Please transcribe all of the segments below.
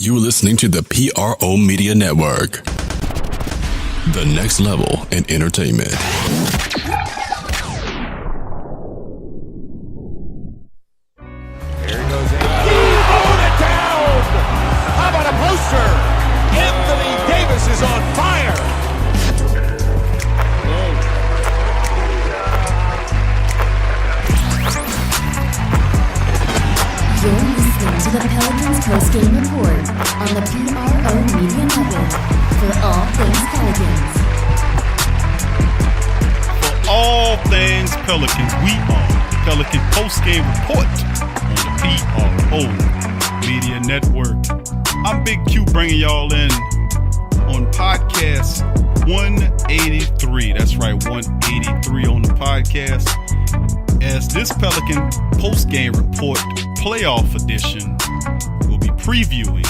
You're listening to the PRO Media Network. The next level in entertainment. There he goes. Mowing it down! How about a poster? Anthony Davis is on fire! You're listening to the Pelicans post-game report on the PRO Media Network for all things Pelicans. For all things Pelicans, we are the Pelican post-game report on the PRO Media Network. I'm Big Q bringing y'all in on podcast 183. That's right, 183 on the podcast. As this Pelican post-game report playoff edition will be previewing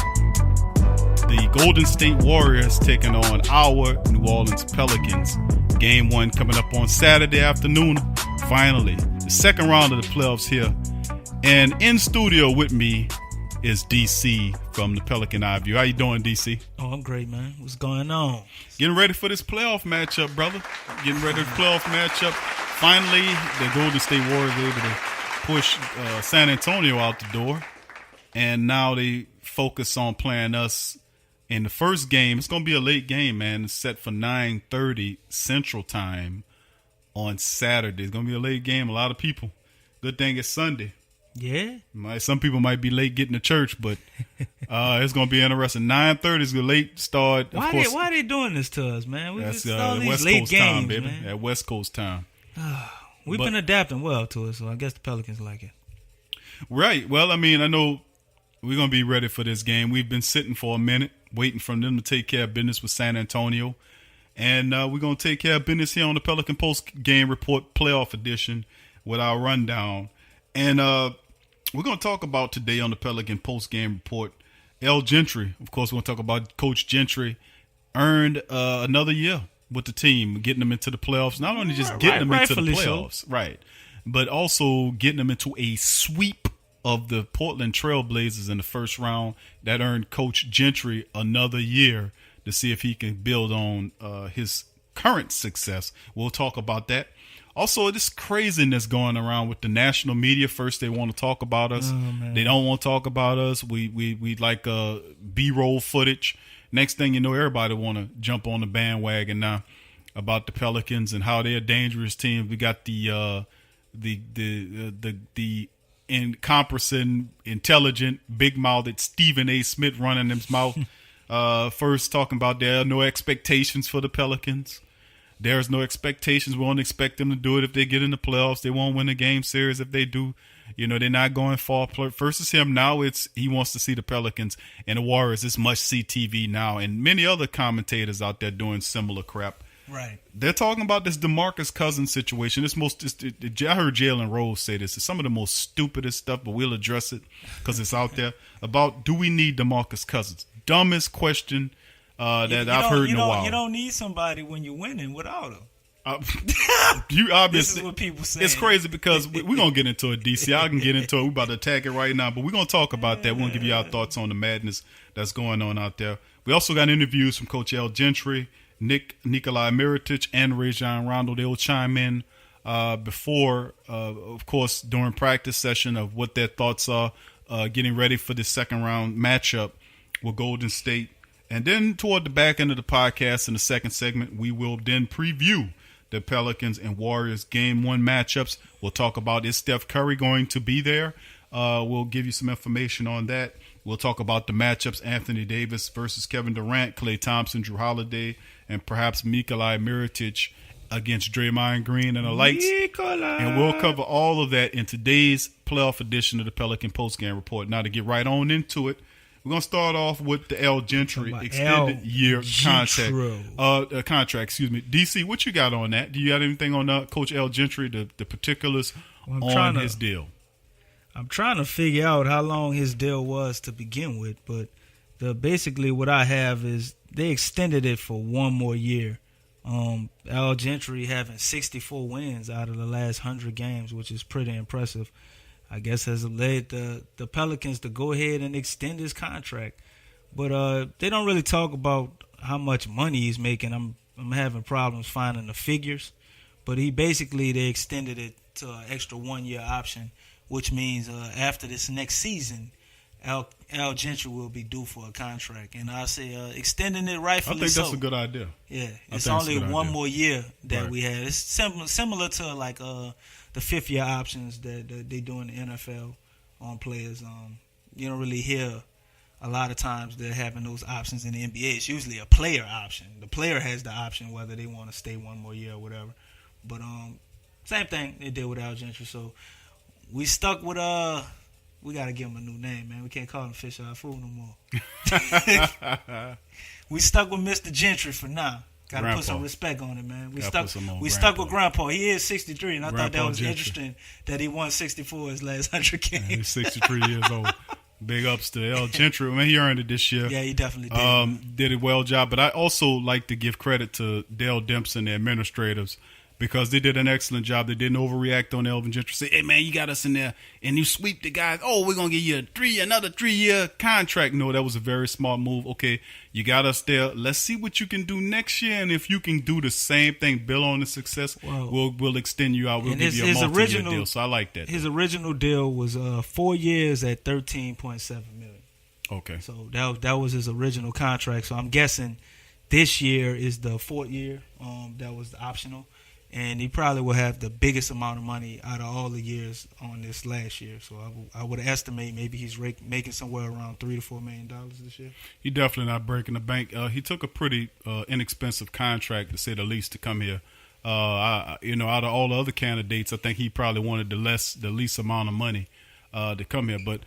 the Golden State Warriors taking on our New Orleans Pelicans. Game 1 coming up on Saturday afternoon. Finally, the second round of the playoffs here. And in studio with me is DC from the Pelican Eye View. How you doing, DC? Oh, I'm great, man. What's going on? Getting ready for this playoff matchup, brother. Getting ready for the playoff matchup. Finally, the Golden State Warriors were able to push San Antonio out the door. And now they focus on playing us in the first game. It's going to be a late game, man. It's set for 9:30 Central Time on Saturday. It's going to be a late game. A lot of people. Good thing it's Sunday. Yeah. Some people might be late getting to church, but it's going to be interesting. 9:30 is a late start. Why are they doing this to us, man? That's all these West late Coast games, time, baby. man. At West Coast time. We've been adapting well to it, so I guess the Pelicans like it. Right. Well, I mean, I know we're going to be ready for this game. We've been sitting for a minute, waiting for them to take care of business with San Antonio. And we're going to take care of business here on the Pelican Post-Game Report Playoff Edition with our rundown. And we're going to talk about today on the Pelican Post-Game Report, Al Gentry. Of course, we're going to talk about Coach Gentry earned another year with the team, getting them into the playoffs. Not only just getting them into the playoffs, right, but also getting them into a sweep of the Portland Trailblazers in the first round. That earned Coach Gentry another year to see if he can build on his current success. We'll talk about that. Also, this craziness going around with the national media. First, they want to talk about us. They don't want to talk about us. We like B-roll footage. Next thing you know, everybody want to jump on the bandwagon now about the Pelicans and how they're a dangerous team. We got the encompassing, intelligent, big-mouthed Stephen A. Smith running his mouth. First talking about there are no expectations for the Pelicans. There's no expectations. We won't expect them to do it if they get in the playoffs. They won't win the game series if they do. You know, they're not going far. First is him. Now he wants to see the Pelicans and the Warriors. It's must-see TV now. And many other commentators out there doing similar crap. Right. They're talking about this DeMarcus Cousins situation. I heard Jalen Rose say this. It's some of the most stupidest stuff, but we'll address it because it's out there. About, do we need DeMarcus Cousins? Dumbest question that I've heard in a while. You don't need somebody when you're winning without him. You obviously, this is what people say. It's crazy because we're going to get into it, DC. I can get into it. We're about to attack it right now, but we're going to talk about that. We're going to give you our thoughts on the madness that's going on out there. We also got interviews from Coach Al Gentry, Nikola-Mirotic, and Rajon Rondo. They'll chime in before, of course, during practice session of what their thoughts are getting ready for the second round matchup with Golden State. And then toward the back end of the podcast in the second segment, we will then preview the Pelicans and Warriors Game 1 matchups. We'll talk about, is Steph-Curry going to be there? We'll give you some information on that. We'll talk about the matchups, Anthony Davis versus Kevin-Durant, Klay-Thompson, Jrue-holiday, and perhaps Nikola-Mirotic against Draymond-Green and the likes. And we'll cover all of that in today's playoff edition of the Pelican Postgame Report. Now, to get right on into it, we're going to start off with the Al Gentry extended year contract. DC, what you got on that? Do you got anything on Coach Al Gentry, the particulars on his deal? I'm trying to figure out how long his deal was to begin with, but basically what I have is they extended it for one more year. Al Gentry having 64 wins out of the last 100 games, which is pretty impressive. I guess has led the Pelicans to go ahead and extend his contract. But they don't really talk about how much money he's making. I'm having problems finding the figures. But they extended it to an extra 1-year option, which means after this next season, Al Gentry will be due for a contract. And I say extending it rightfully I think so. that's a good idea. Yeah, it's only one more year that we have. It's similar to like the 5th-year options that they do in the NFL on players. You don't really hear a lot of times they're having those options in the NBA. It's usually a player option. The player has the option whether they want to stay one more year or whatever. But same thing they did with Al Gentry. So we stuck with we gotta give him a new name, man. We can't call him Fish Eye Fool no more. We stuck with Mr. Gentry for now. Gotta Grandpa. Put some respect on it, man. We Grandpa. stuck with Grandpa. He is 63, and I Grandpa thought that was Gentry. Interesting that he won 64 his last 100 games. He's 63 years old. Big ups to Al Gentry. I mean, he earned it this year. Yeah, he definitely did. Did a well job. But I also like to give credit to Dale Dempson, the administrators, because they did an excellent job. They didn't overreact on Elvin Gentry. Say, hey, man, you got us in there, and you sweep the guys. Oh, we're going to give you another 3-year contract. No, that was a very smart move. Okay, you got us there. Let's see what you can do next year, and if you can do the same thing, build on the success, we'll extend you out. We'll give you a multi-year deal. So I like that. His original deal was 4 years at $13.7 million. Okay. So that was his original contract. So I'm guessing this year is the 4th year. That was optional. And he probably will have the biggest amount of money out of all the years on this last year. So I would estimate maybe he's making somewhere around $3 to $4 million this year. He definitely not breaking the bank. He took a pretty inexpensive contract, to say the least, to come here. Out of all the other candidates, I think he probably wanted the least amount of money to come here. But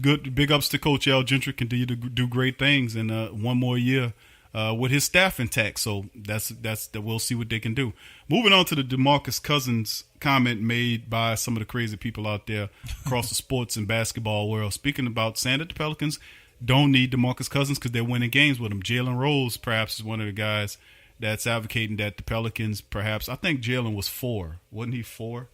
good, big ups to Coach Al Gentry. Continue to do great things, and one more year with his staff intact. So that's we'll see what they can do. Moving on to the DeMarcus Cousins comment made by some of the crazy people out there across the sports and basketball world. Speaking about saying that the Pelicans don't need DeMarcus Cousins because they're winning games with him. Jalen Rose perhaps is one of the guys that's advocating that the Pelicans perhaps, I think Jalen was 4. Wasn't he 4?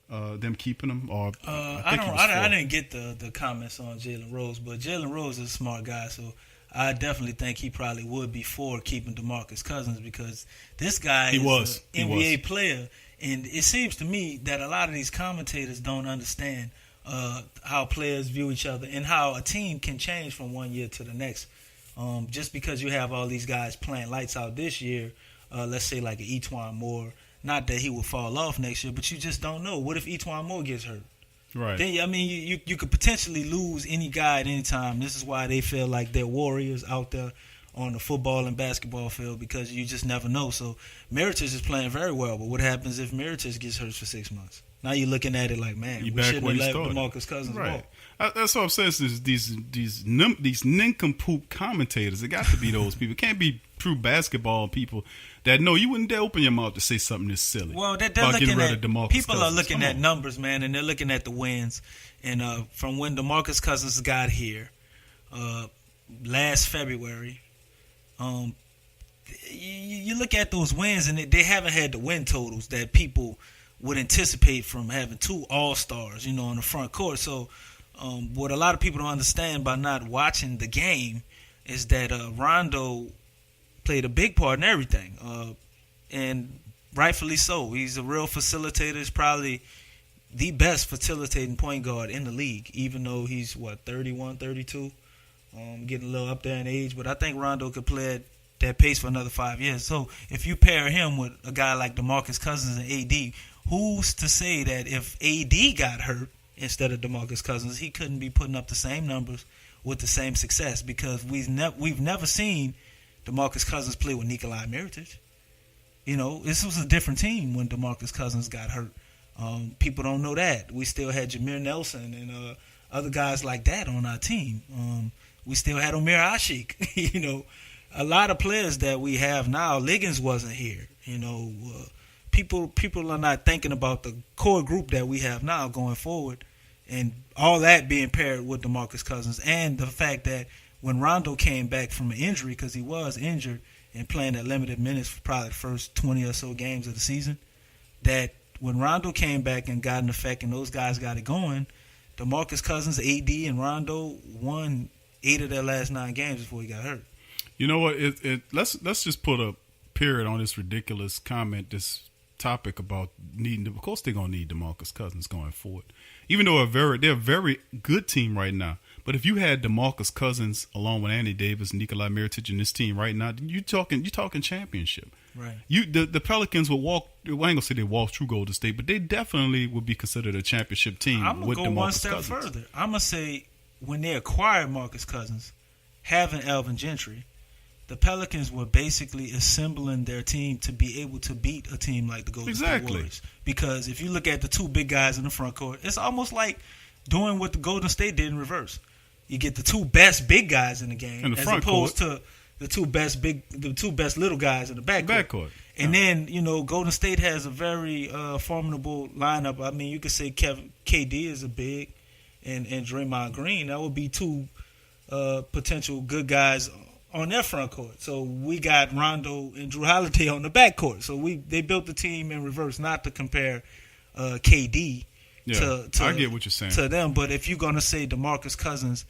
Them keeping him, or I didn't get the comments on Jalen Rose, but Jalen Rose is a smart guy, so I definitely think he probably would be for keeping DeMarcus Cousins because this guy is an NBA player, and it seems to me that a lot of these commentators don't understand how players view each other and how a team can change from one year to the next. Just because you have all these guys playing lights out this year, let's say like an Etuan Moore, not that he will fall off next year, but you just don't know. What if Etuan Moore gets hurt? Right. Then, I mean, you could potentially lose any guy at any time. This is why they feel like they're warriors out there on the football and basketball field because you just never know. So Mirotic is playing very well, but what happens if Mirotic gets hurt for 6 months? Now you're looking at it like, man, we shouldn't have let DeMarcus Cousins walk. That's what I'm saying. Is these nincompoop commentators. It got to be those people. It can't be true basketball people that know you wouldn't dare open your mouth to say something this silly. Well, they're about looking getting rid at of DeMarcus people Cousins. are looking at numbers, man, and they're looking at the wins. And from when DeMarcus Cousins got here last February, you look at those wins, and they haven't had the win totals that people would anticipate from having 2 all-stars, on the front court. So what a lot of people don't understand by not watching the game is that Rondo played a big part in everything, and rightfully so. He's a real facilitator. He's probably the best facilitating point guard in the league, even though he's, 31, 32, getting a little up there in age. But I think Rondo could play at that pace for another 5 years. So if you pair him with a guy like DeMarcus Cousins and AD, who's to say that if AD got hurt instead of DeMarcus Cousins, he couldn't be putting up the same numbers with the same success? Because we've never seen DeMarcus Cousins play with Nikola-mirotic. This was a different team when DeMarcus Cousins got hurt. People don't know that. We still had Jameer Nelson and other guys like that on our team. We still had Omer Ashik. A lot of players that we have now. Liggins wasn't here. People are not thinking about the core group that we have now going forward, and all that being paired with DeMarcus Cousins, and the fact that when Rondo came back from an injury, because he was injured and playing at limited minutes for probably the first 20 or so games of the season, that when Rondo came back and got an effect and those guys got it going, DeMarcus Cousins, AD, and Rondo won 8 of their last 9 games before he got hurt. You know what? Let's just put a period on this ridiculous comment, this topic about needing. Of course, they're gonna need DeMarcus Cousins going forward. Even though they're a very good team right now, but if you had DeMarcus Cousins along with Anthony Davis, Nikola-mirotic in this team right now, you talking championship. Right. The Pelicans would walk. Well, I ain't gonna say they walk through Golden State, but they definitely would be considered a championship team. I'm with gonna go DeMarcus one step Cousins. further. I'm gonna say when they acquired Marcus Cousins, having Alvin Gentry, the Pelicans were basically assembling their team to be able to beat a team like the Golden State Warriors. Because if you look at the 2 big guys in the front court, it's almost like doing what the Golden State did in reverse. You get the 2 best big guys in the game in the as front opposed court. to the 2 best little guys in the backcourt. And then, Golden State has a very formidable lineup. I mean, you could say KD is a big and Draymond-Green. That would be 2 potential good guys on their front court. So we got Rondo and jrue-holiday on the backcourt. So they built the team in reverse, not to compare KD to I get what you're saying. to them. But if you're going to say DeMarcus Cousins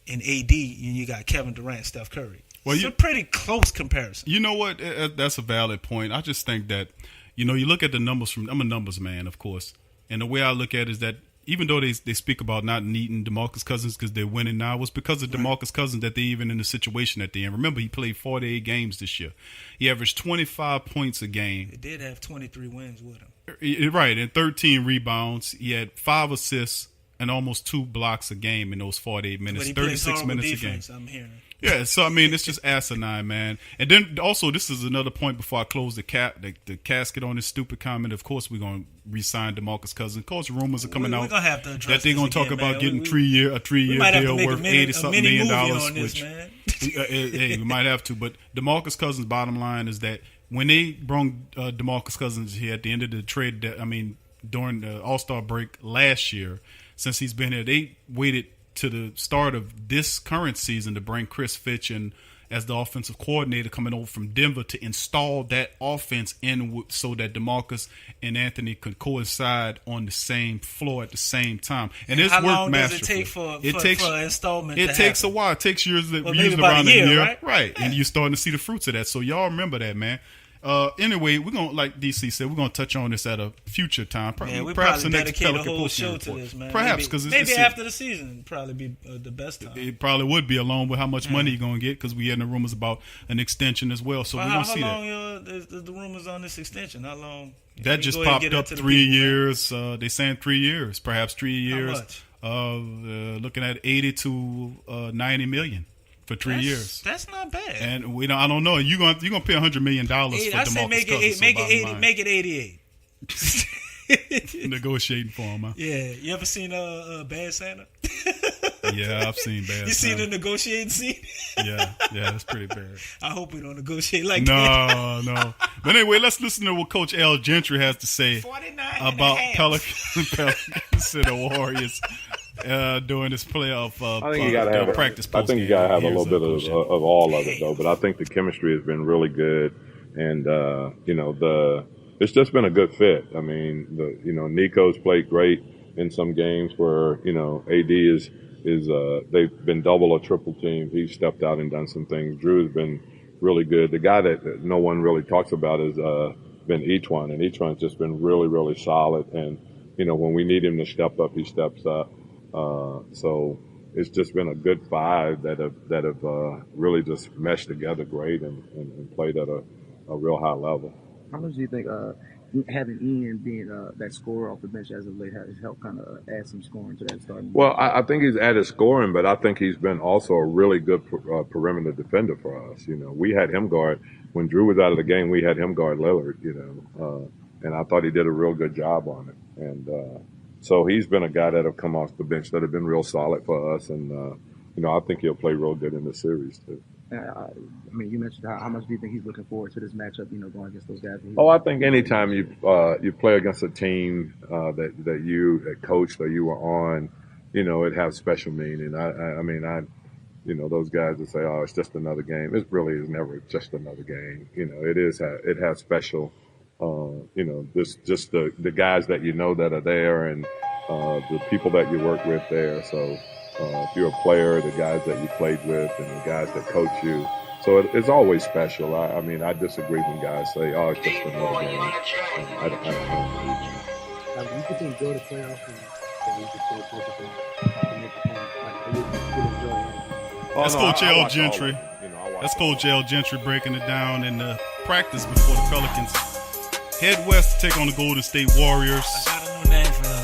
and AD, and you got Kevin-Durant, Steph-Curry. Well, it's a pretty close comparison. You know what? That's a valid point. I just think that, you look at the numbers I'm a numbers man, of course. And the way I look at it is that even though they speak about not needing DeMarcus Cousins because they're winning now, it was because of DeMarcus Cousins that they're even in the situation that they're in. Remember, he played 48 games this year. He averaged 25 points a game. They did have 23 wins with him. Right, and 13 rebounds. He had 5 assists and almost 2 blocks a game in those 48 minutes, 36 minutes defense, a game. I'm hearing. Yeah, so I mean, it's just asinine, man. And then also, this is another point before I close the casket on this stupid comment. Of course, we're going to re-sign DeMarcus Cousins. Of course, rumors are coming out we're gonna have to that they're going to talk about getting a 3-year deal worth $80-something million. Hey, we might have to. But DeMarcus Cousins' bottom line is that when they brought DeMarcus Cousins here at the end of the trade, during the All-Star break last year, since he's been here, they waited to the start of this current season to bring Chris Fitch in as the offensive coordinator coming over from Denver to install that offense in so that DeMarcus and Anthony could coincide on the same floor at the same time. And it's how worked long masterfully. Does it take for installment It to takes happen? a while. It takes years. Well, Usually about around a year, right? Right. And you're starting to see the fruits of that. So y'all remember that, man. Anyway, we're going to, like DC said, we're going to touch on this at a future time. We perhaps probably the next dedicate a Pelican whole Post show report. to this, man. Perhaps, because maybe after the season would probably be the best time. It probably would be, along with how much money you're going to get, because we had the rumors about an extension as well. So we're going to see that. How long is the rumors on this extension? How long? That just popped up 3 years. They're saying 3 years, perhaps 3 years. How much? Looking at 80 to 90 million. For 3 years. That's not bad. And I don't know. You're gonna pay $100 million for DeMarcus Cousins. Make it 88. Negotiating for him, huh? Yeah. You ever seen Bad Santa? Yeah, I've seen Bad Santa. You seen the negotiating scene? Yeah, that's pretty bad. I hope we don't negotiate like that. No. But anyway, let's listen to what Coach Al Gentry has to say about Pelicans and the Warriors. During this playoff I think you got to have practice. I think you got to have a little bit of all of it, though. But I think the chemistry has been really good, and it's just been a good fit. I mean, Niko's played great in some games where AD is they've been double or triple teamed. He's stepped out and done some things. Jrue's been really good. The guy that no one really talks about has been E'Twaun, and E'Twaun's just been really, really solid. And when we need him to step up, he steps up. So it's just been a good 5 that have really just meshed together great and played at a real high level. How much do you think having Ian being that scorer off the bench as of late has helped kind of add some scoring to that starting? Well, I think he's added scoring, but I think he's been also a really good perimeter defender for us. We had him guard when Jrue was out of the game. We had him guard Lillard. And I thought he did a real good job on it. And so he's been a guy that have come off the bench that have been real solid for us, and I think he'll play real good in this series too. I mean, you mentioned how much do you think he's looking forward to this matchup? Going against those guys. I think anytime you play against a team that you coached or you were on, it has special meaning. I mean, those guys that say, "Oh, it's just another game." It really is never just another game. It has special. This just the guys that that are there and the people that you work with there. So if you're a player, the guys that you played with and the guys that coach you. So it's always special. I mean, I disagree when guys say, "Oh, it's just another game." I don't believe that. You could enjoy the playoffs and you could still focus on make the point. Like, you enjoy it. That's Coach Al Gentry. That's Coach Al Gentry breaking it down in the practice before the Pelicans head west to take on the Golden State Warriors. I got a new name for them.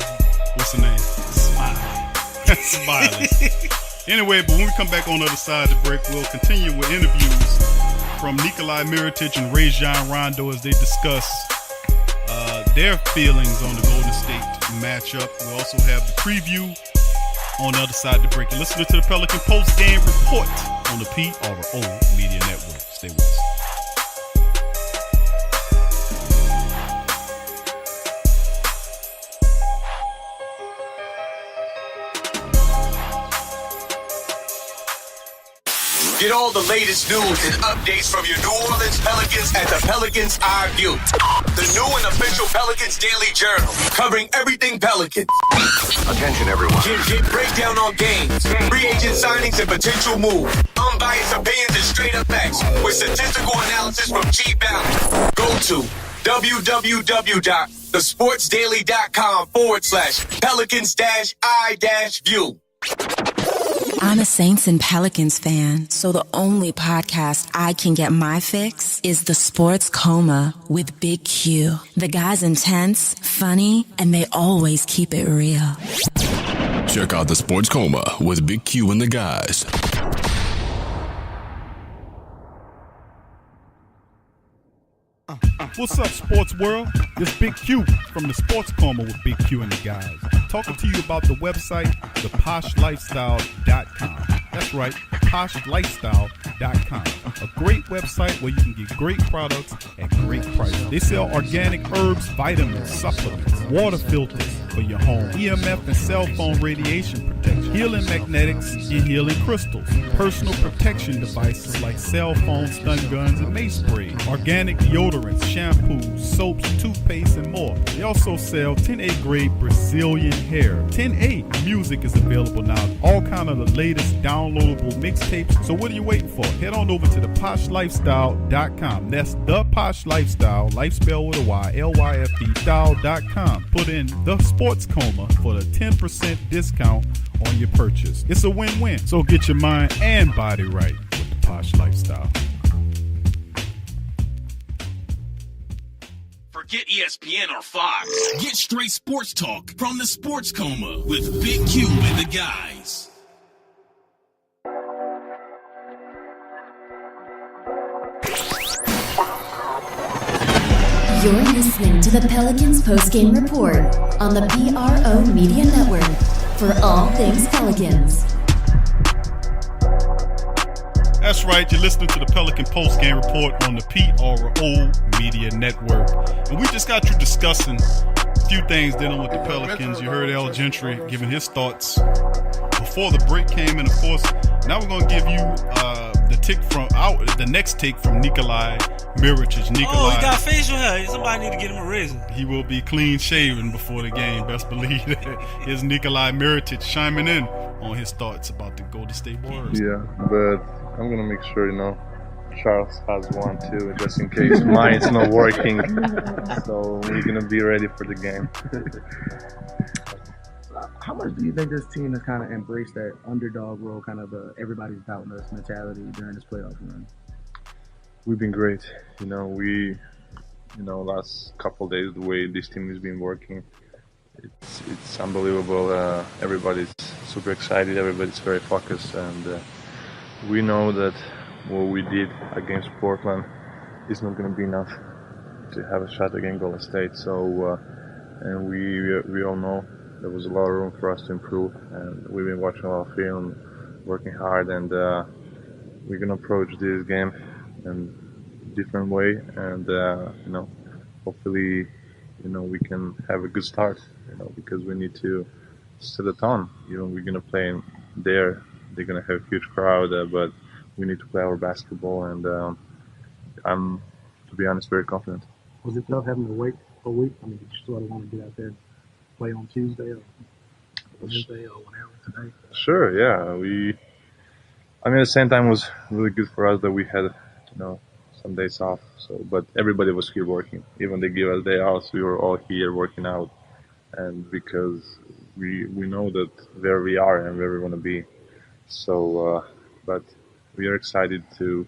What's the name? Smiley. Smiley. Anyway, but when we come back on the other side of the break, we'll continue with interviews from Nikola-Mirotic and Rajon Rondo as they discuss their feelings on the Golden State matchup. We'll also have the preview on the other side of the break. You're listening to the Pelican post-game report on the PRO Media Network. Stay with us. Get all the latest news and updates from your New Orleans Pelicans at the Pelicans Eye View, the new and official Pelicans Daily Journal, covering everything Pelicans. Attention, everyone. Get breakdown on games, free agent signings and potential moves, unbiased opinions and straight up facts with statistical analysis from G Balance. Go to www.thesportsdaily.com/Pelicans-I-View. I'm a Saints and Pelicans fan, so the only podcast I can get my fix is The Sports Coma with Big Q. The guy's intense, funny, and they always keep it real. Check out The Sports Coma with Big Q and the guys. What's up, sports world? It's Big Q from the Sports Coma with Big Q and the guys. Talking to you about the website, theposhlifestyle.com. That's right, poshlifestyle.com. A great website where you can get great products at great prices. They sell organic herbs, vitamins, supplements, water filters for your home, EMF and cell phone radiation protection, healing magnetics and healing crystals, personal protection devices like cell phones, stun guns, and mace sprays, organic deodorants, shampoos, soaps, toothpaste, and more. They also sell 10A grade Brazilian hair. 10A music is available now. All kind of the latest downloadable mixtapes. So what are you waiting for? Head on over to theposhlifestyle.com. That's the Posh Lifestyle, life spelled with a Y, LYFE style.com. Put in the Sports Coma for the 10% discount on your purchase. It's a win-win. So get your mind and body right with the Posh Lifestyle. Forget ESPN or Fox. Get straight sports talk from the Sports Coma with Big Q and the guys. You're listening to the Pelicans postgame report on the PRO Media Network for all things Pelicans. That's right, you're listening to the Pelican postgame report on the PRO Media Network. And we just got you discussing a few things dealing with the Pelicans. You heard Al Gentry giving his thoughts before the break came in, of course. Now we're going to give you the next take from Nikola-Mirotic. Oh, he got facial hair. Somebody need to get him a razor. He will be clean shaven before the game. Best believe that. Here's Nikola-Mirotic chiming in on his thoughts about the Golden State Warriors. Yeah, but I'm going to make sure, Charles has one too, just in case mine's not working. So we're going to be ready for the game. How much do you think this team has kind of embraced that underdog role, kind of everybody's doubting us mentality during this playoff run? We've been great. Last couple of days, the way this team has been working, it's unbelievable. Everybody's super excited. Everybody's very focused, and we know that what we did against Portland is not going to be enough to have a shot against Golden State. So, and we all know there was a lot of room for us to improve, and we've been watching a lot of film, working hard, and we're going to approach this game in a different way, and hopefully we can have a good start, because we need to set a tone. We're going to play there. They're going to have a huge crowd, but we need to play our basketball, and I'm, to be honest, very confident. Was it tough having to wait a week? I mean, did you sort of want to get out there and play on Tuesday? Wednesday or whenever today? Sure, yeah. At the same time, it was really good for us that we had, some days off. So, but everybody was here working. Even they gave us day off, we were all here working out, and because we know that where we are and where we want to be. So, but we are excited to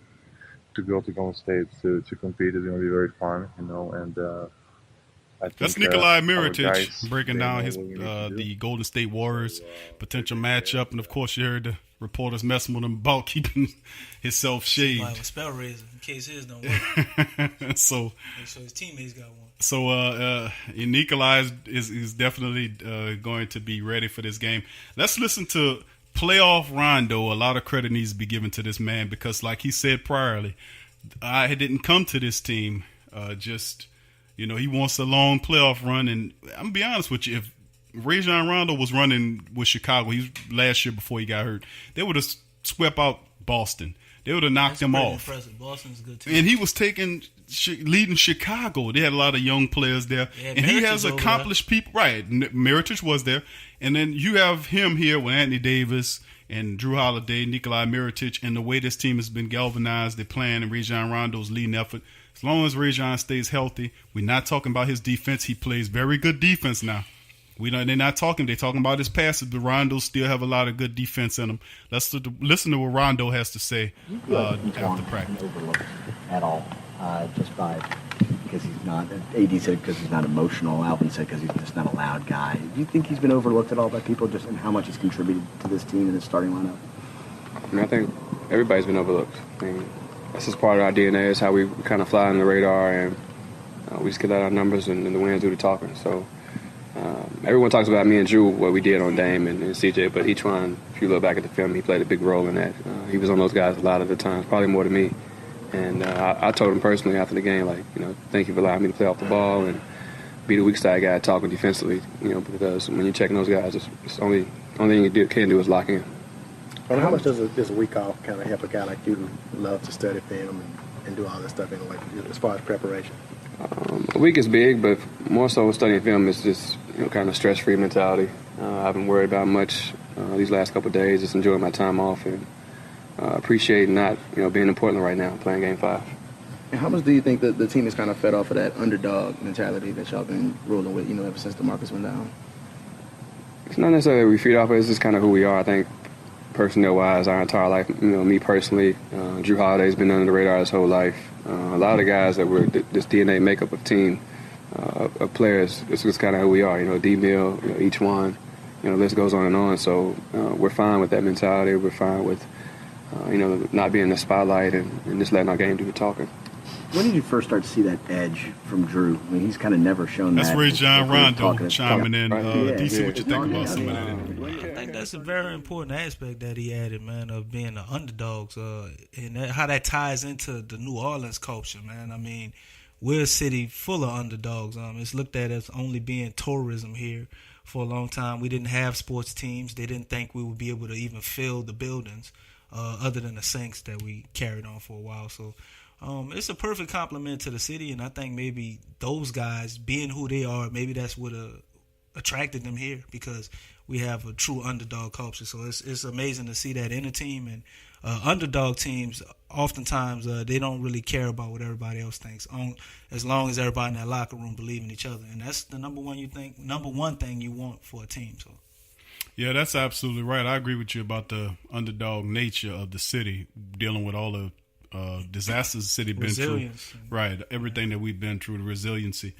go to Golden State to compete. It's going to be very fun, and I think that's Nikola-Mirotic guys, breaking down his the the Golden State Warriors potential matchup, and of course you heard the reporters messing with him about keeping himself shaved. Like a spell razor in case his don't work. So make sure his teammates got one. So Nikola is definitely going to be ready for this game. Let's listen to playoff Rondo. A lot of credit needs to be given to this man because, like he said priorly, I didn't come to this team he wants a long playoff run. And I'm going to be honest with you, if Rajon Rondo was running with Chicago last year before he got hurt, they would have swept out Boston. They would have knocked them off. Impressive. Boston's good too. And he was leading Chicago. They had a lot of young players there. And he has accomplished people. Right. Mirotic was there. And then you have him here with Anthony Davis and jrue-holiday, Nikola-Mirotic, and the way this team has been galvanized, they're playing, and Rajon Rondo's leading effort. As long as Rajon stays healthy, we're not talking about his defense. He plays very good defense now. They're not talking. They're talking about his passes, but Rondo still have a lot of good defense in him. Let's listen to what Rondo has to say after practice. Overlooked at all, because he's not. AD said because he's not emotional. Alvin said because he's just not a loud guy. Do you think he's been overlooked at all by people, just in how much he's contributed to this team and this starting lineup? I think everybody's been overlooked. That's just part of our DNA. Is how we kind of fly on the radar, and we just get out our numbers, and the wins do the talking. So. Everyone talks about me and Drew, what we did on Dame and CJ, but each one, if you look back at the film, he played a big role in that. He was on those guys a lot of the times, probably more than me. And I told him personally after the game, thank you for allowing me to play off the ball and be the weak side guy talking defensively, because when you're checking those guys, it's the only thing you can do is lock in. Well, how much does a week off kind of help a guy like you who love to study film and do all this stuff anyway, as far as preparation? A week is big, but more so studying film is just kind of stress-free mentality. I haven't worried about much these last couple of days, just enjoying my time off and appreciating not being in Portland right now, playing Game 5. And how much do you think that the team is kind of fed off of that underdog mentality that y'all been rolling with, ever since DeMarcus went down? It's not necessarily we feed off it, it's just kind of who we are. I think personnel-wise, our entire life, me personally, jrue-holiday's been under the radar his whole life. A lot of the guys that were this DNA makeup of team, of players, it's just kind of who we are. D-Mill, each one, the list goes on and on. So we're fine with that mentality. We're fine with, not being in the spotlight and just letting our game do the talking. When did you first start to see that edge from Drew? He's kind of never shown that. That's Rajon Rondo chiming in. DC, what you think about some of that? I think that's a very important aspect that he added, man, of being the underdogs, and how that ties into the New Orleans culture, man. We're a city full of underdogs. It's looked at as only being tourism here for a long time. We didn't have sports teams. They didn't think we would be able to even fill the buildings, other than the Saints that we carried on for a while. So. It's a perfect compliment to the city, and I think maybe those guys, being who they are, maybe that's what attracted them here, because we have a true underdog culture. So it's amazing to see that in a team. And underdog teams, oftentimes, they don't really care about what everybody else thinks, as long as everybody in that locker room believe in each other. And that's the number one thing you want for a team. So. Yeah, that's absolutely right. I agree with you about the underdog nature of the city, dealing with all the disasters the city been through, right? Everything that we've been through, the resiliency,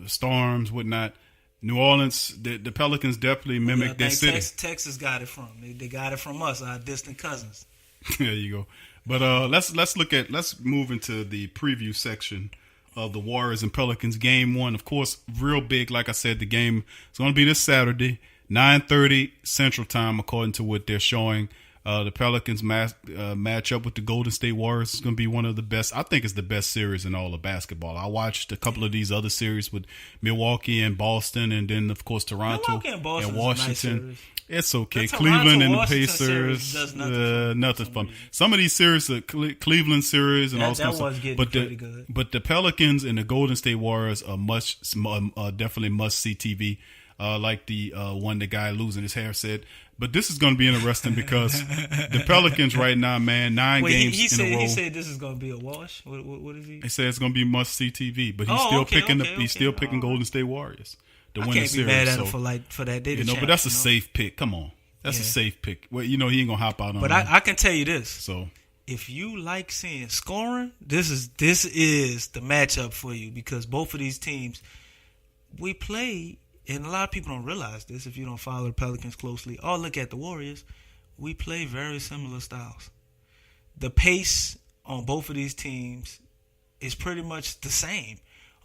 storms, whatnot. New Orleans, the Pelicans definitely mimic their city. Texas got it from. They got it from us, our distant cousins. There you go. But let's move into the preview section of the Warriors and Pelicans game 1. Of course, real big. Like I said, the game is going to be this Saturday, 9:30 Central Time, according to what they're showing. The Pelicans match up with the Golden State Warriors. It's going to be one of the best. I think it's the best series in all of basketball. I watched a couple of these other series with Milwaukee and Boston, and then, of course, Toronto and Washington. Nice, it's okay. Cleveland and the Pacers, nothing fun. Some of these series, the Cleveland series and all that stuff. But the Pelicans and the Golden State Warriors are definitely must-see TV. like the one the guy losing his hair said. But this is going to be interesting because the Pelicans right now, man, 9 games in a row. He said this is going to be a wash. What is he? He said it's going to be must-see TV, but he's still picking Golden State Warriors to win the series. I can't be mad at him for that. But that's a safe pick. Come on, that's a safe pick. Well, he ain't gonna hop out on. But I can tell you this. So if you like seeing scoring, this is the matchup for you because both of these teams we play. And a lot of people don't realize this if you don't follow the Pelicans closely. Or look at the Warriors. We play very similar styles. The pace on both of these teams is pretty much the same.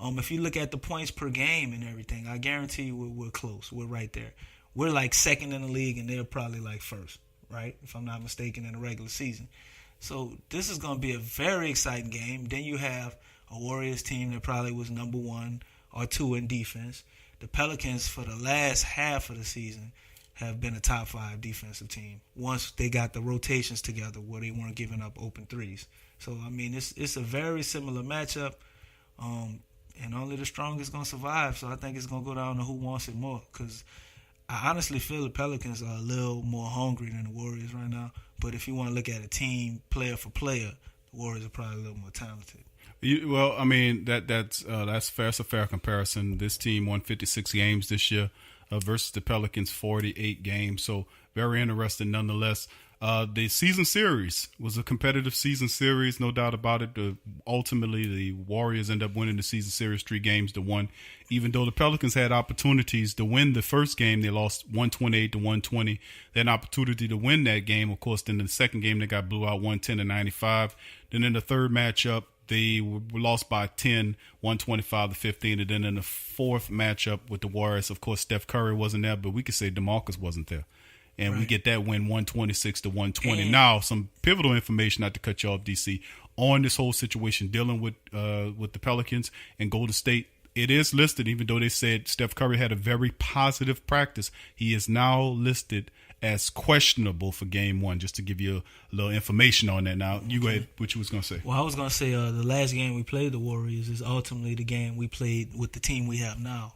If you look at the points per game and everything, I guarantee you we're close. We're right there. We're like second in the league, and they're probably like first, right? If I'm not mistaken, in the regular season. So this is going to be a very exciting game. Then you have a Warriors team that probably was number 1 or 2 in defense. The Pelicans, for the last half of the season, have been a top 5 defensive team once they got the rotations together where they weren't giving up open threes. So, I mean, it's a very similar matchup, and only the strongest going to survive. So I think it's going to go down to who wants it more because I honestly feel the Pelicans are a little more hungry than the Warriors right now. But if you want to look at a team player for player, the Warriors are probably a little more talented. Well, I mean that's fair. It's a fair comparison. This team won 56 games this year versus the Pelicans 48 games. So very interesting, nonetheless. The season series was a competitive season series, no doubt about it. Ultimately, the Warriors end up winning the season series 3-1. Even though the Pelicans had opportunities to win the first game, they lost 128-120. They had an opportunity to win that game. Of course, then the second game they got blew out 110-95. Then in the third matchup, they were lost by 10, 125-15. And then in the fourth matchup with the Warriors, of course, Steph-Curry wasn't there, but we could say DeMarcus wasn't there. And we get that win 126-120. Now, some pivotal information, not to cut you off, DC, on this whole situation dealing with the Pelicans and Golden State. It is listed, even though they said Steph Curry had a very positive practice, he is now listed as questionable for game 1, just to give you a little information on that. Now, you go ahead, what you was going to say. Well, I was going to say the last game we played the Warriors is ultimately the game we played with the team we have now.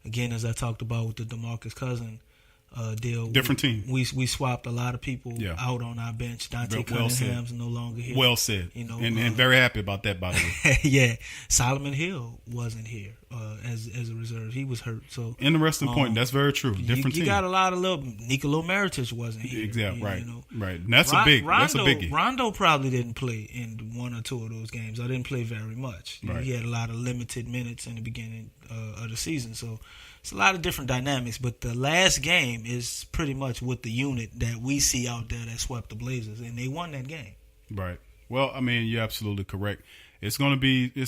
Again, as I talked about with the DeMarcus Cousins deal. Different team. We swapped a lot of people out on our bench. Dante Cunningham's no longer here. Well said. And very happy about that, by the way. Yeah. Solomon Hill wasn't here as a reserve. He was hurt. So interesting point. That's very true. Different team. You got a lot of little Nikola-Mirotic wasn't here. Exactly. Right. Right. And that's a biggie. Rondo probably didn't play in 1 or 2 of those games. I didn't play very much. Right. He had a lot of limited minutes in the beginning of the season. So it's a lot of different dynamics, but the last game is pretty much with the unit that we see out there that swept the Blazers, and they won that game. Right. Well, I mean, you're absolutely correct. It's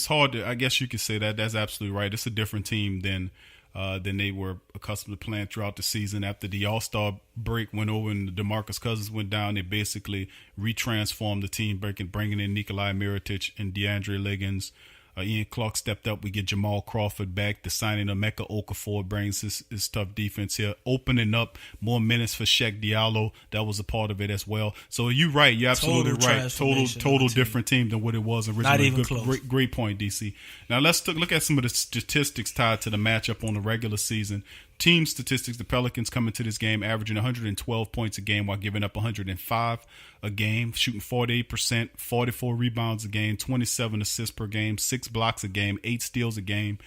hard to, I guess you could say that. That's absolutely right. It's a different team than they were accustomed to playing throughout the season. After the All-Star break went over and DeMarcus Cousins went down, they basically retransformed the team, bringing in Nikola-Mirotic and DeAndre Liggins. Ian Clark stepped up. We get Jamal Crawford back. The signing of Emeka Okafor brings his tough defense here, opening up more minutes for Shaq Diallo. That was a part of it as well. So you're right. You're absolutely right. Total different team than what it was originally. Not even close. Great point, DC. Now let's look at some of the statistics tied to the matchup on the regular season. Team statistics, the Pelicans coming to this game averaging 112 points a game while giving up 105 a game, shooting 48%, 44 rebounds a game, 27 assists per game, 6 blocks a game, 8 steals a game.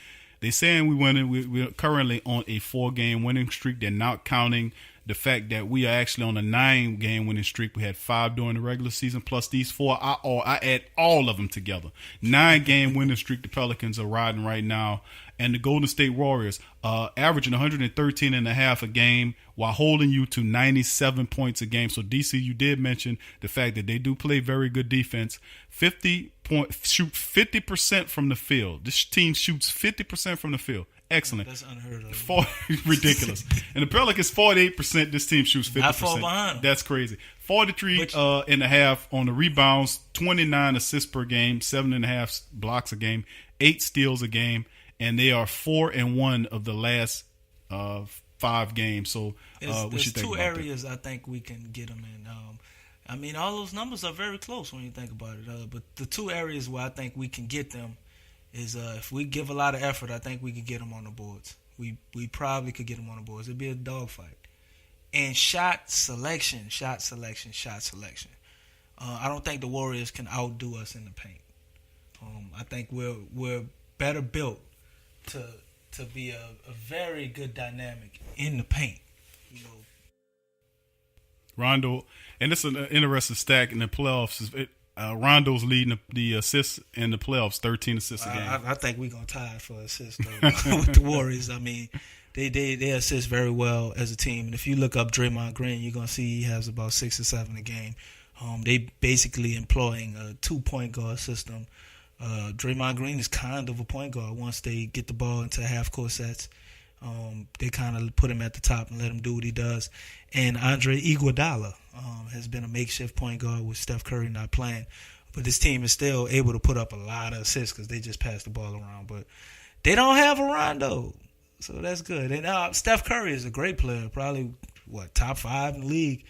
They're saying we're currently on a 4-game winning streak. They're not counting the fact that we are actually on a 9-game winning streak. We had 5 during the regular season, plus these 4. I add all of them together. 9-game winning streak the Pelicans are riding right now. And the Golden State Warriors averaging 113.5 a game while holding you to 97 points a game. So, DC, you did mention the fact that they do play very good defense. Shoot 50% from the field. This team shoots 50% from the field. Excellent. That's unheard of. Ridiculous. And the Pelicans, 48%. This team shoots 50%. Not far behind. That's crazy. 43.5 on the rebounds, 29 assists per game, 7.5 blocks a game, 8 steals a game. And they are 4-1 of the last 5 games. So, what you think there's 2 about areas that? I think we can get them in. I mean, all those numbers are very close when you think about it. But the 2 areas where I think we can get them is if we give a lot of effort, I think we can get them on the boards. we probably could get them on the boards. It'd be a dogfight. And shot selection. I don't think the Warriors can outdo us in the paint. I think we're better built to be a very good dynamic in the paint. You know, Rondo, and it's an interesting stat in the playoffs. Rondo's leading the assists in the playoffs, 13 assists a game. I think we're gonna tie for assists though, with the Warriors. I mean, they assist very well as a team, and if you look up Draymond-Green, you're gonna see he has about 6 or 7 a game. They basically employing a 2-point guard system. Draymond-Green is kind of a point guard. Once they get the ball into half-court sets, they kind of put him at the top and let him do what he does. And Andre Iguodala has been a makeshift point guard with Steph Curry not playing. But this team is still able to put up a lot of assists because they just pass the ball around. But they don't have a Rondo, so that's good. And Steph Curry is a great player, probably, top 5 in the league.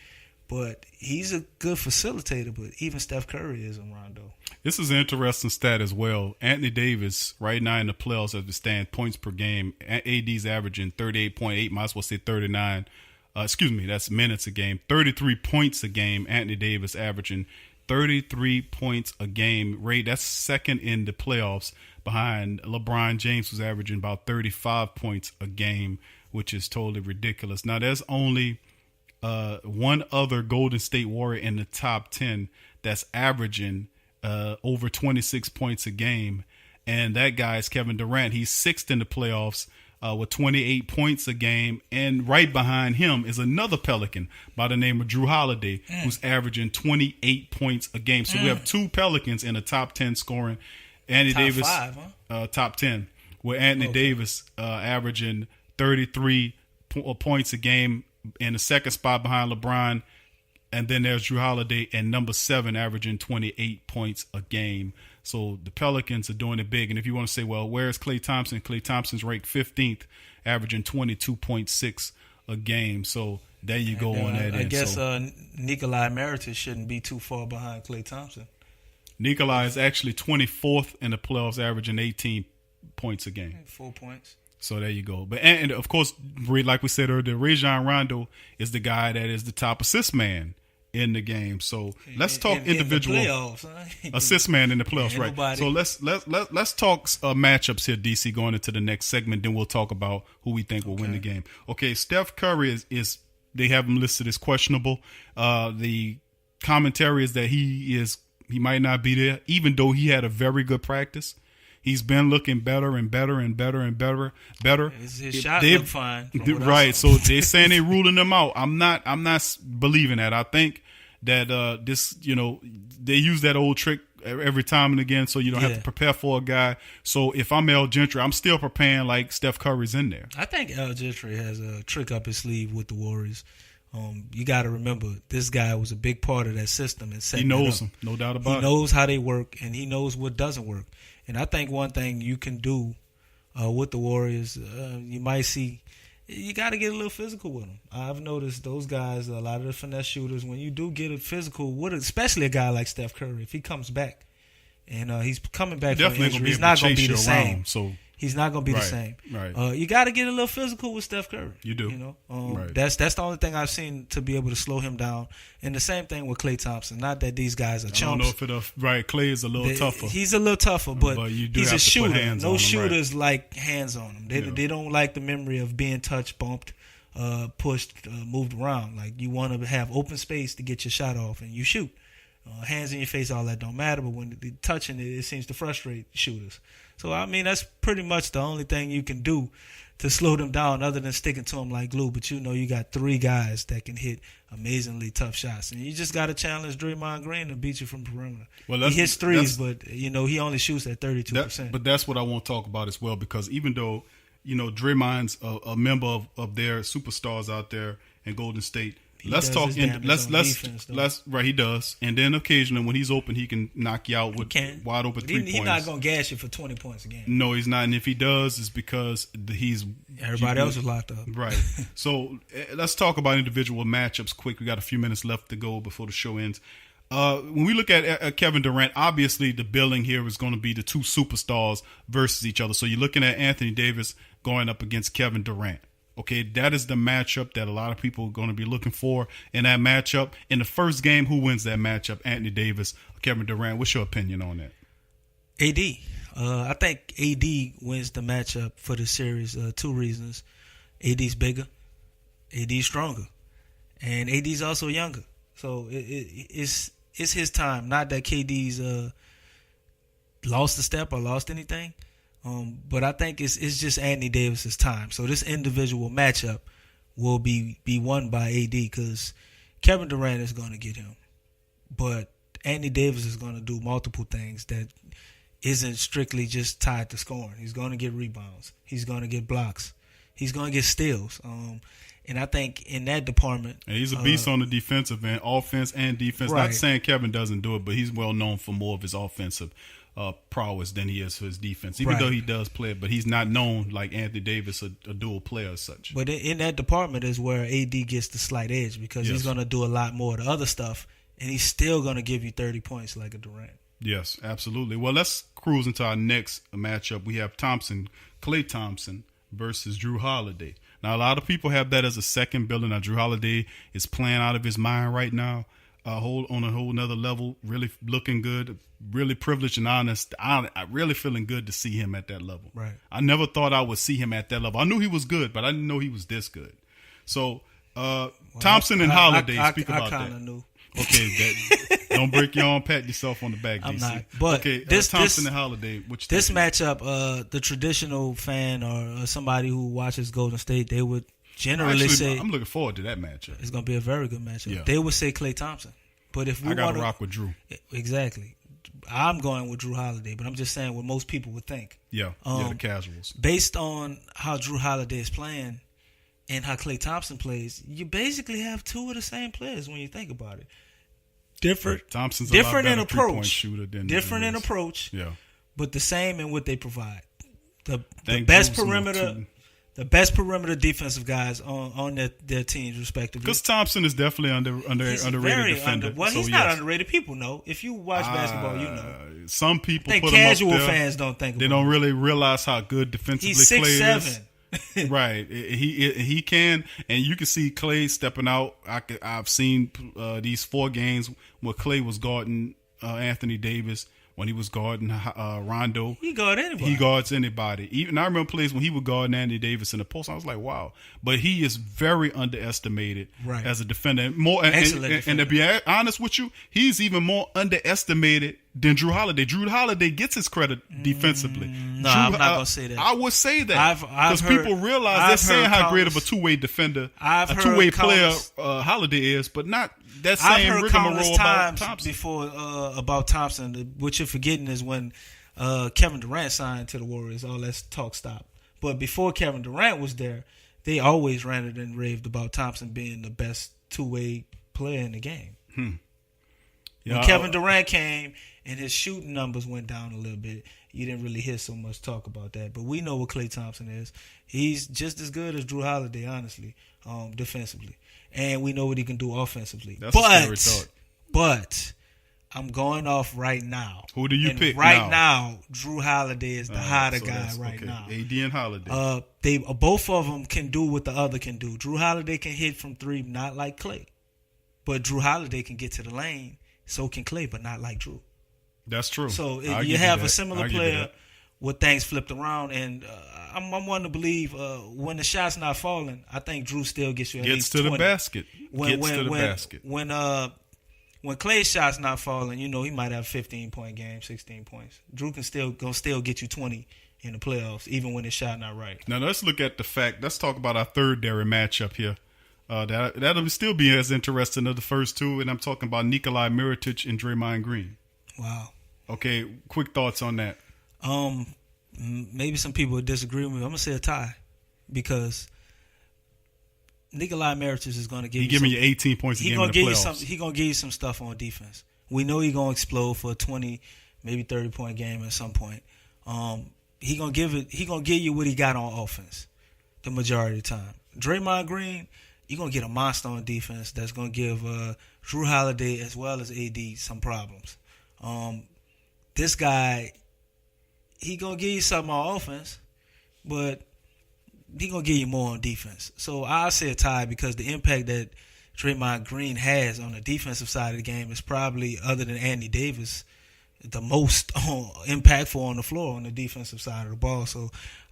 But he's a good facilitator, but even Steph Curry isn't Rondo. This is an interesting stat as well. Anthony Davis, right now in the playoffs, as we stand, points per game. AD's averaging 38.8, might as well say 39. That's minutes a game. 33 points a game. Anthony Davis averaging 33 points a game. That's second in the playoffs behind LeBron James, who's averaging about 35 points a game, which is totally ridiculous. Now, there's only one other Golden State Warrior in the top 10 that's averaging over 26 points a game, and that guy is Kevin-Durant. He's 6th in the playoffs with 28 points a game, and right behind him is another Pelican by the name of jrue-holiday, who's averaging 28 points a game. So we have 2 Pelicans in the top 10 scoring. Anthony Davis, 5, huh? Top 10, with Anthony Davis averaging 33 points a game in the second spot behind LeBron. And then there's jrue-holiday and number 7 averaging 28 points a game. So the Pelicans are doing it big. And if you want to say, well, where's klay-thompson? Klay-Thompson's ranked 15th, averaging 22.6 a game. So there you go on that. I guess Nikola-mirotic shouldn't be too far behind Klay-Thompson. Nikola is actually 24th in the playoffs, averaging 18 points a game. 4 points. So there you go. But and of course, like we said earlier, Rajon Rondo is the guy that is the top assist man in the game. So let's talk individual in the playoffs, huh? assist man in the playoffs, right? Nobody. So let's talk matchups here, DC, going into the next segment. Then we'll talk about who we think will win the game. Okay, Steph Curry is they have him listed as questionable. The commentary is that he might not be there, even though he had a very good practice. He's been looking better and better and better and better. His shot looked fine. Right. So they're saying they're ruling him out. I'm not believing that. I think that they use that old trick every time and again, so you don't have to prepare for a guy. So if I'm Al Gentry, I'm still preparing like Steph Curry's in there. I think Al Gentry has a trick up his sleeve with the Warriors. You got to remember, this guy was a big part of that system. And he knows them, no doubt about it. He knows how they work, and he knows what doesn't work. And I think one thing you can do with the Warriors, you might see, you got to get a little physical with them. I've noticed those guys, a lot of the finesse shooters, when you do get a physical with, especially a guy like Steph Curry, if he comes back, and he's coming back from injury, he's not going to be the same. So he's not going to be the same. Right. You got to get a little physical with Steph Curry. You do. You know, right. That's the only thing I've seen to be able to slow him down. And the same thing with Klay-Thompson. Not that these guys are chumps. I don't know if Klay is a little tougher. He's a little tougher, but you do he's have a to shooter. put hands no on him, shooters like hands on him. They don't like the memory of being touched, bumped, pushed, moved around. Like, you want to have open space to get your shot off, and you shoot. Hands in your face, all that don't matter, but when they're touching it, it seems to frustrate shooters. So, I mean, that's pretty much the only thing you can do to slow them down other than sticking to them like glue. But you got 3 guys that can hit amazingly tough shots. And you just got to challenge Draymond-Green to beat you from the perimeter. Well, he hits threes, but, he only shoots at 32%. But that's what I want to talk about as well, because even though, Draymond's a member of their superstars out there in Golden State, he does. He does. And then occasionally when he's open, he can knock you out with wide open 3 points. He's not going to gas you for 20 points a game. No, he's not. And if he does, it's because everybody else is locked up. Right. So let's talk about individual matchups quick. We got a few minutes left to go before the show ends. when we look at Kevin Durant, obviously the billing here is going to be the two superstars versus each other. So you're looking at Anthony Davis going up against Kevin Durant. Okay, that is the matchup that a lot of people are going to be looking for in that matchup. In the first game, who wins that matchup? Anthony Davis or Kevin Durant? What's your opinion on that? AD. I think AD wins the matchup for the series. Two reasons. AD's bigger. AD's stronger. And AD's also younger. So it's his time. Not that KD's lost a step or lost anything. But I think it's just Anthony Davis's time. So this individual matchup will be won by AD because Kevin Durant is going to get him. But Anthony Davis is going to do multiple things that isn't strictly just tied to scoring. He's going to get rebounds. He's going to get blocks. He's going to get steals. And I think in that department... And he's a beast on the defensive end, offense and defense. Right. Not saying Kevin doesn't do it, but he's well known for more of his offensive prowess than he is for his defense. Even though he does play it, but he's not known like Anthony Davis, a dual player as such. But in that department is where AD gets the slight edge because he's going to do a lot more of the other stuff, and he's still going to give you 30 points like a Durant. Yes, absolutely. Well, let's cruise into our next matchup. We have Klay-Thompson versus Jrue-Holiday. Now, a lot of people have that as a second building. Now, Jrue-Holiday is playing out of his mind right now, on a whole nother level, really looking good, really privileged and honest. I really feeling good to see him at that level. Right. I never thought I would see him at that level. I knew he was good, but I didn't know he was this good. So, Thompson and Holiday, speak about that. I kind of knew. Okay, don't break your arm, pat yourself on the back, DC. I'm not. But okay, Thompson and Holiday. This matchup, the traditional fan or somebody who watches Golden State, they would generally say, I'm looking forward to that matchup. It's going to be a very good matchup. Yeah. They would say Klay-Thompson. But if we I got to rock with Jrue. Exactly. I'm going with Jrue-Holiday, but I'm just saying what most people would think. Yeah, the casuals. Based on how Jrue-Holiday is playing and how Klay-Thompson plays, you basically have two of the same players when you think about it. Thompson's different a lot in better three-point approach. shooter than Different in approach. Yeah. But the same in what they provide. The Best best perimeter defensive guys on their teams respectively. Because Thompson is definitely underrated defender. He's not underrated. People know. If you watch basketball, you know. Some people I think put him casual up there. Fans don't think they about don't really realize how good defensively He's Klay 6'7". is. Right, he can, and you can see Klay stepping out. I've seen these 4 games where Klay was guarding Anthony Davis. When he was guarding Rondo, he guards anybody. Even I remember plays when he would guard Anthony Davis in the post. I was like, wow. But he is very underestimated as a defender. And to be honest with you, he's even more underestimated than Jrue-Holiday. Jrue-Holiday gets his credit defensively. No, I'm not gonna say that. I would say that because people realize they're saying how great of a two-way defender, a two-way player Holiday is, but not that same rigmarole about Thompson. Before about Thompson, what you're forgetting is when Kevin Durant signed to the Warriors, all that talk stopped. But before Kevin Durant was there, they always ranted and raved about Thompson being the best two-way player in the game. When Kevin Durant came and his shooting numbers went down a little bit, you didn't really hear so much talk about that. But we know what Klay-Thompson is. He's just as good as Jrue-Holiday, honestly, defensively. And we know what he can do offensively. That's a scary thought. But I'm going off right now. Who do you pick right now? Jrue-Holiday is the hotter guy now. AD and Holiday. Both of them can do what the other can do. Jrue-Holiday can hit from 3, not like Klay. But Jrue-Holiday can get to the lane. So can Klay, but not like Jrue. That's true. So you have a similar player with things flipped around, and I'm one to believe when the shot's not falling, I think Jrue still gets you at least 20. The basket. Gets to the basket. When Klay's shot's not falling, you know he might have a 15-point game, 16 points. Jrue can still get you 20 in the playoffs, even when his shot not right. Now let's look at the fact. Let's talk about our third dairy matchup here. That'll still be as interesting as the first two, and I'm talking about Nikola-Mirotic and Draymond-Green. Wow. Okay, quick thoughts on that. Maybe some people would disagree with me. I'm gonna say a tie because Nikola-Mirotic is gonna give you 18 points a game in the playoffs. He's gonna give you some stuff on defense. We know he's gonna explode for a 20, maybe 30-point game at some point. He gonna give you what he got on offense the majority of the time. Draymond Green, you're going to get a monster on defense that's going to give jrue-holiday as well as AD some problems. This guy, he going to give you something on offense, but he going to give you more on defense. So I'll say a tie because the impact that Draymond-Green has on the defensive side of the game is probably, other than Anthony Davis, the most impactful on the floor on the defensive side of the ball. So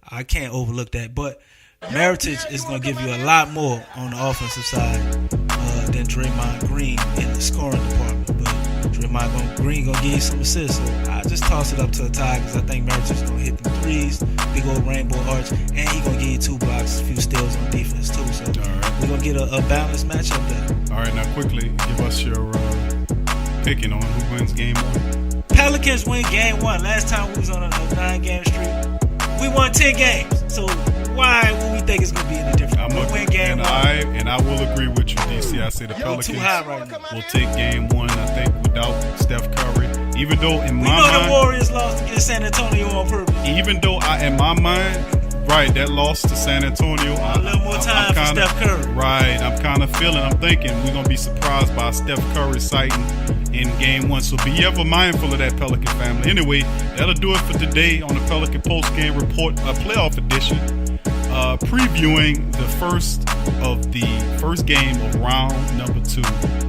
I can't overlook that. But Mirotic is going to give you a lot more on the offensive side than Draymond-Green in the scoring department. But Draymond-Green going to give you some assists. So I just toss it up to a tie because I think Mirotic is going to hit the threes, big old rainbow arch, and he's going to give you 2 blocks, a few steals on defense too. So we're going to get a balanced matchup there. All right, now quickly, give us your picking on who wins game 1. Pelicans win game 1. Last time we was on a 9-game streak, we won 10 games. So why would we think it's going to be any different? We'll win game 1. I will agree with you, DC. I say the Pelicans will take game 1, I think, without Steph Curry. Even though in my mind, the Warriors lost against San Antonio on purpose. Even though in my mind, right, that loss to San Antonio. A little more time for Steph Curry. Right, I'm thinking we're going to be surprised by Steph Curry sighting in game 1. So be ever mindful of that Pelican family. Anyway, that'll do it for today on the Pelican Post Game Report, a playoff edition, previewing the first game of round number 2.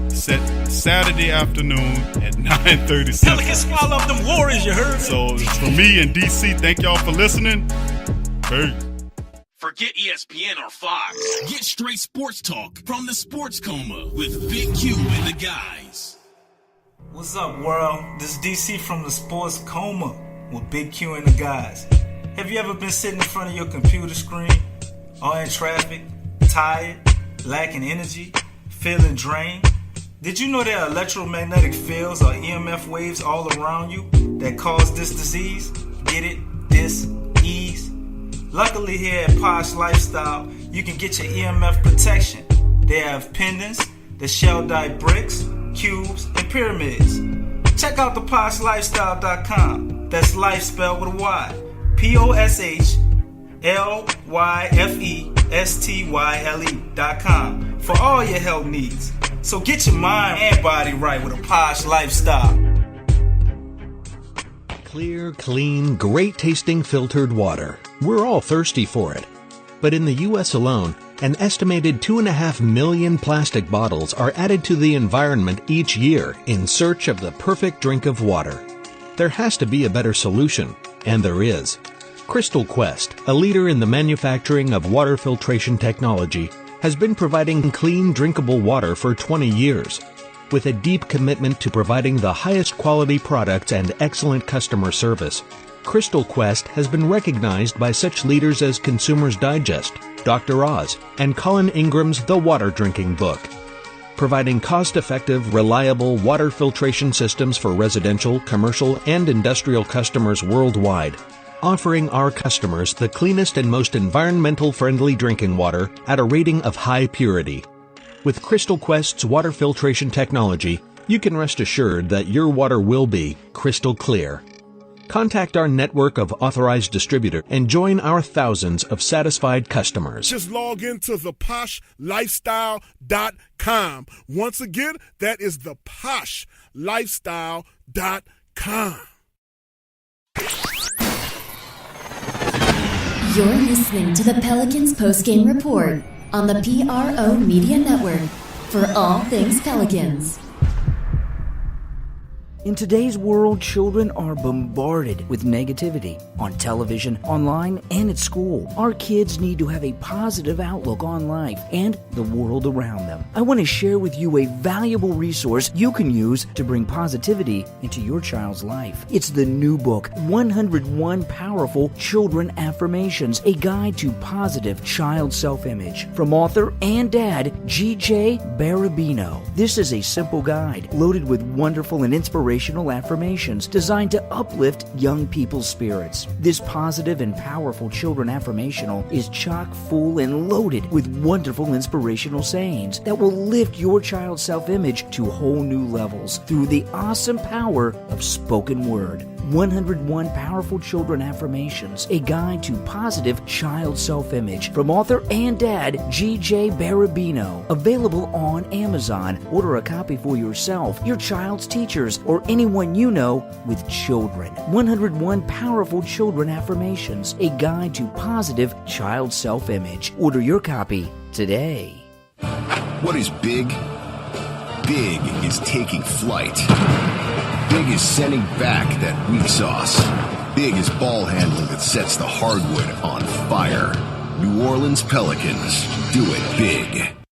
Set Saturday afternoon at 9:30. Pelicans swallow up them Warriors, you heard? So from me and DC, thank y'all for listening. Peace. Forget ESPN or Fox. Get straight sports talk from the Sports Coma with Big Q and the guys. What's up, world? This is DC from the Sports Coma with Big Q and the guys. Have you ever been sitting in front of your computer screen, or in traffic, tired, lacking energy, feeling drained? Did you know there are electromagnetic fields or EMF waves all around you that cause this disease? Get it? Dis-ease? Luckily here at Posh Lifestyle, you can get your EMF protection. They have pendants, the shell-dyed bricks, cubes, and pyramids. Check out the poshlifestyle.com. That's life spelled with a Y. POSHLYFESTYLE.com for all your health needs. So get your mind and body right with a Posh Lifestyle. Clear, clean, great-tasting filtered water. We're all thirsty for it. But in the U.S. alone, an estimated 2.5 million plastic bottles are added to the environment each year in search of the perfect drink of water. There has to be a better solution, and there is. Crystal Quest, a leader in the manufacturing of water filtration technology, has been providing clean, drinkable water for 20 years. With a deep commitment to providing the highest quality products and excellent customer service, Crystal Quest has been recognized by such leaders as Consumers Digest, Dr. Oz, and Colin Ingram's The Water Drinking Book. Providing cost-effective, reliable water filtration systems for residential, commercial, and industrial customers worldwide, offering our customers the cleanest and most environmental-friendly drinking water at a rating of high purity. With Crystal Quest's water filtration technology, you can rest assured that your water will be crystal clear. Contact our network of authorized distributors and join our thousands of satisfied customers. Just log into theposhlifestyle.com. Once again, that is theposhlifestyle.com. You're listening to the Pelicans Post-Game Report on the PRO Media Network for all things Pelicans. In today's world, children are bombarded with negativity on television, online, and at school. Our kids need to have a positive outlook on life and the world around them. I want to share with you a valuable resource you can use to bring positivity into your child's life. It's the new book, 101 Powerful Children Affirmations, a guide to positive child self-image, from author and dad, G.J. Barabino. This is a simple guide loaded with wonderful and inspirational affirmations designed to uplift young people's spirits. This positive and powerful children affirmational is chock full and loaded with wonderful inspirational sayings that will lift your child's self-image to whole new levels through the awesome power of spoken word. 101 Powerful Children Affirmations, a guide to positive child self-image from author and dad G.J. Barabino. Available on Amazon. Order a copy for yourself, your child's teachers, or anyone you know with children. 101 Powerful Children Affirmations, a guide to positive child self-image. Order your copy today. What is big? Big is taking flight. Big is sending back that weak sauce. Big is ball handling that sets the hardwood on fire. New Orleans Pelicans, do it big.